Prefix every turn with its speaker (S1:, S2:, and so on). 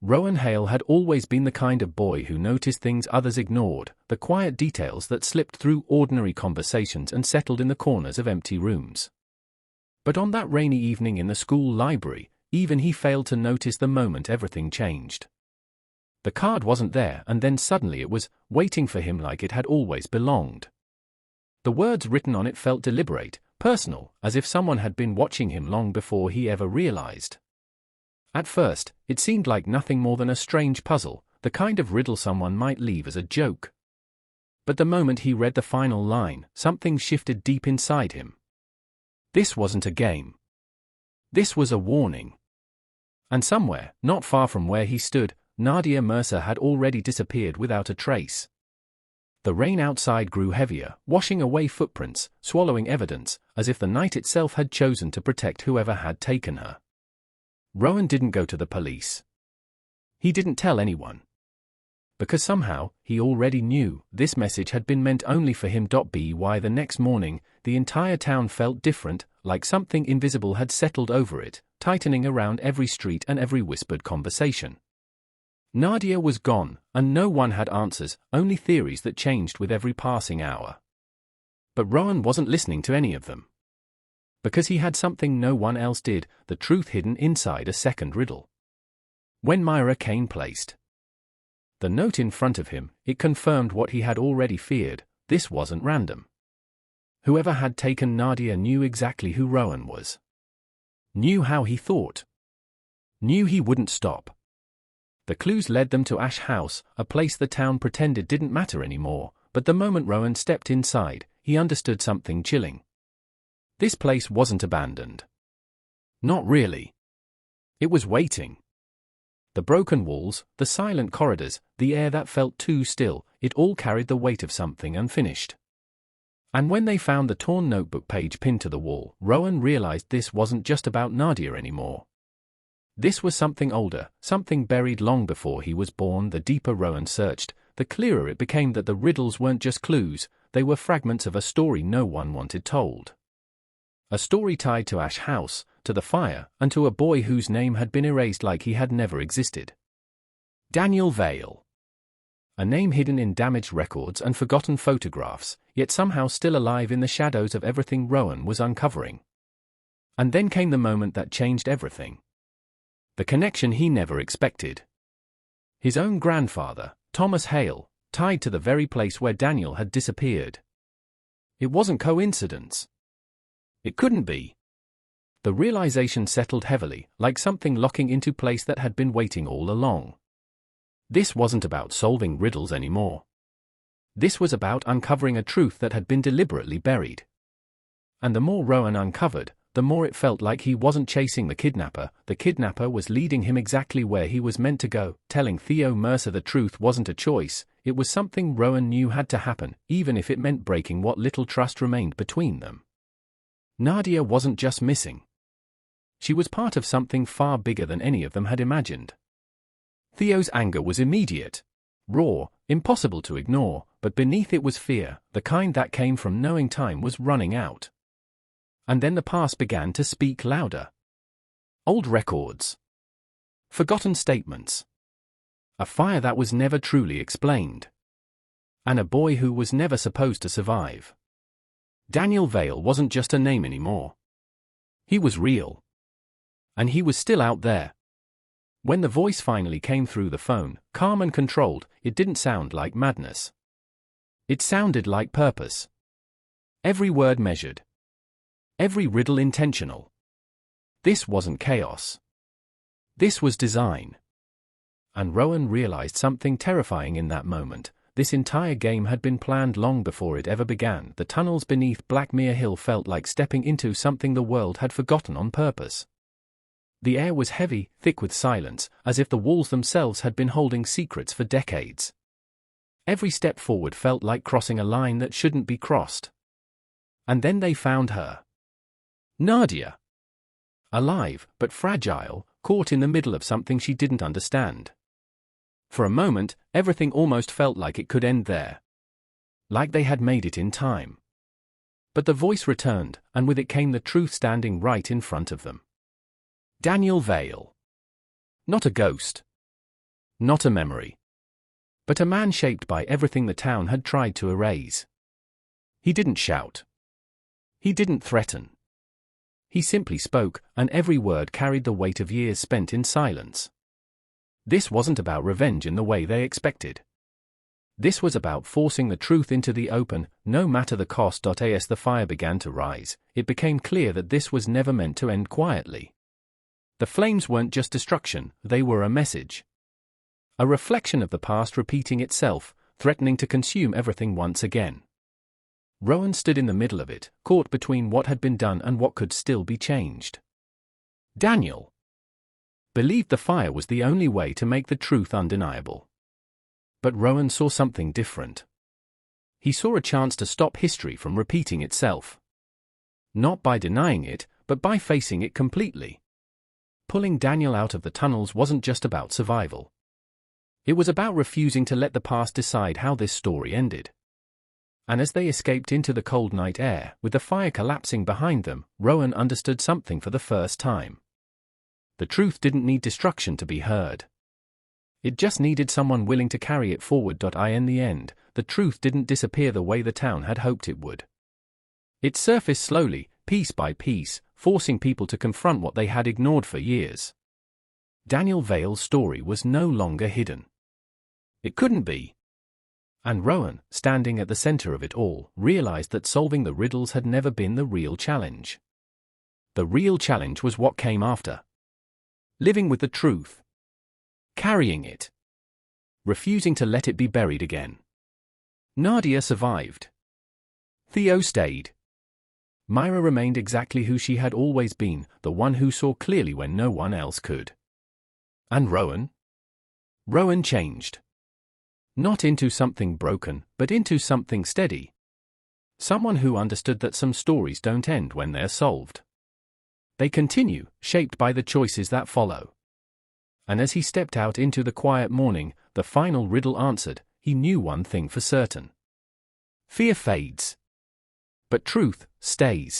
S1: Rowan Hale had always been the kind of boy who noticed things others ignored, the quiet details that slipped through ordinary conversations and settled in the corners of empty rooms. But on that rainy evening in the school library, even he failed to notice the moment everything changed. The card wasn't there, and then suddenly it was, waiting for him like it had always belonged. The words written on it felt deliberate, personal, as if someone had been watching him long before he ever realized. At first, it seemed like nothing more than a strange puzzle, the kind of riddle someone might leave as a joke. But the moment he read the final line, something shifted deep inside him. This wasn't a game. This was a warning. And somewhere, not far from where he stood, Nadia Mercer had already disappeared without a trace. The rain outside grew heavier, washing away footprints, swallowing evidence, as if the night itself had chosen to protect whoever had taken her. Rowan didn't go to the police. He didn't tell anyone. Because somehow, he already knew, this message had been meant only for him. By the next morning, the entire town felt different, like something invisible had settled over it, tightening around every street and every whispered conversation. Nadia was gone, and no one had answers, only theories that changed with every passing hour. But Rowan wasn't listening to any of them. Because he had something no one else did, the truth hidden inside a second riddle. When Myra Kane placed the note in front of him, it confirmed what he had already feared: this wasn't random. Whoever had taken Nadia knew exactly who Rowan was. Knew how he thought. Knew he wouldn't stop. The clues led them to Ash House, a place the town pretended didn't matter anymore, but the moment Rowan stepped inside, he understood something chilling. This place wasn't abandoned. Not really. It was waiting. The broken walls, the silent corridors, the air that felt too still, it all carried the weight of something unfinished. And when they found the torn notebook page pinned to the wall, Rowan realized this wasn't just about Nadia anymore. This was something older, something buried long before he was born. The deeper Rowan searched, the clearer it became that the riddles weren't just clues, they were fragments of a story no one wanted told. A story tied to Ash House, to the fire, and to a boy whose name had been erased like he had never existed. Daniel Vale. A name hidden in damaged records and forgotten photographs, yet somehow still alive in the shadows of everything Rowan was uncovering. And then came the moment that changed everything. The connection he never expected. His own grandfather, Thomas Hale, tied to the very place where Daniel had disappeared. It wasn't coincidence. It couldn't be. The realization settled heavily, like something locking into place that had been waiting all along. This wasn't about solving riddles anymore. This was about uncovering a truth that had been deliberately buried. And the more Rowan uncovered, the more it felt like he wasn't chasing the kidnapper was leading him exactly where he was meant to go. Telling Theo Mercer the truth wasn't a choice, it was something Rowan knew had to happen, even if it meant breaking what little trust remained between them. Nadia wasn't just missing. She was part of something far bigger than any of them had imagined. Theo's anger was immediate, raw, impossible to ignore, but beneath it was fear, the kind that came from knowing time was running out. And then the past began to speak louder. Old records. Forgotten statements. A fire that was never truly explained. And a boy who was never supposed to survive. Daniel Vale wasn't just a name anymore. He was real. And he was still out there. When the voice finally came through the phone, calm and controlled, it didn't sound like madness. It sounded like purpose. Every word measured. Every riddle intentional. This wasn't chaos. This was design. And Rowan realized something terrifying in that moment. This entire game had been planned long before it ever began. The tunnels beneath Blackmere Hill felt like stepping into something the world had forgotten on purpose. The air was heavy, thick with silence, as if the walls themselves had been holding secrets for decades. Every step forward felt like crossing a line that shouldn't be crossed. And then they found her. Nadia. Alive, but fragile, caught in the middle of something she didn't understand. For a moment, everything almost felt like it could end there. Like they had made it in time. But the voice returned, and with it came the truth standing right in front of them. Daniel Vale. Not a ghost. Not a memory. But a man shaped by everything the town had tried to erase. He didn't shout. He didn't threaten. He simply spoke, and every word carried the weight of years spent in silence. This wasn't about revenge in the way they expected. This was about forcing the truth into the open, no matter the cost. As the fire began to rise, it became clear that this was never meant to end quietly. The flames weren't just destruction, they were a message. A reflection of the past repeating itself, threatening to consume everything once again. Rowan stood in the middle of it, caught between what had been done and what could still be changed. Daniel believed the fire was the only way to make the truth undeniable. But Rowan saw something different. He saw a chance to stop history from repeating itself. Not by denying it, but by facing it completely. Pulling Daniel out of the tunnels wasn't just about survival. It was about refusing to let the past decide how this story ended. And as they escaped into the cold night air, with the fire collapsing behind them, Rowan understood something for the first time. The truth didn't need destruction to be heard. It just needed someone willing to carry it forward. In the end, the truth didn't disappear the way the town had hoped it would. It surfaced slowly, piece by piece, forcing people to confront what they had ignored for years. Daniel Vale's story was no longer hidden. It couldn't be. And Rowan, standing at the center of it all, realized that solving the riddles had never been the real challenge. The real challenge was what came after. Living with the truth. Carrying it. Refusing to let it be buried again. Nadia survived. Theo stayed. Myra remained exactly who she had always been, the one who saw clearly when no one else could. And Rowan? Rowan changed. Not into something broken, but into something steady. Someone who understood that some stories don't end when they're solved. They continue, shaped by the choices that follow. And as he stepped out into the quiet morning, the final riddle answered, he knew one thing for certain. Fear fades. But truth stays.